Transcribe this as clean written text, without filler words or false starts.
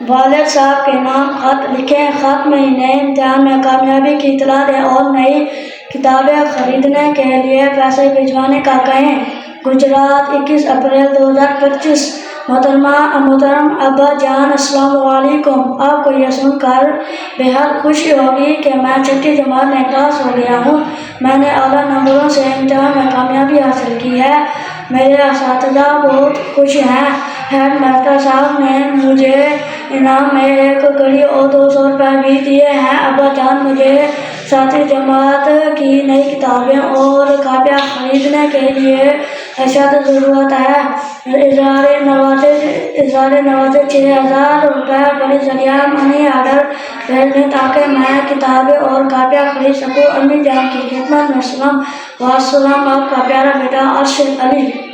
والد صاحب کے نام خط لکھیں، خط میں نئے امتحان میں کامیابی کی اطلاع دیں اور نئی کتابیں خریدنے کے لیے پیسے بھجوانے کا کہیں۔ گجرات، 21 اپریل 2025۔ محترم ابا جان، السلام علیکم۔ آپ کو یہ سن کر بےحد خوشی ہوگی کہ میں چھٹی جماعت میں پاس ہو گیا ہوں۔ میں نے اعلیٰ نمبروں سے امتحان میں کامیابی حاصل کی ہے۔ میرے اساتذہ بہت خوش ہیں۔ ہیڈ ماسٹر صاحب نے مجھے انعام میں ایک گھڑی اور 200 روپے بھی دیے ہیں۔ ابا جان، مجھے 7ویں جماعت کی نئی کتابیں اور کاپیاں خریدنے کے لیے اشد ضرورت ہے۔ اظہار نوازش 6000 روپے پر ذریعہ منی آرڈر بھیج دیں تاکہ میں کتابیں اور کاپیاں خرید سکوں۔ امی جان کی خدمت میں سلام و سلام، آپ کا پیارا بیٹا ارشد علی۔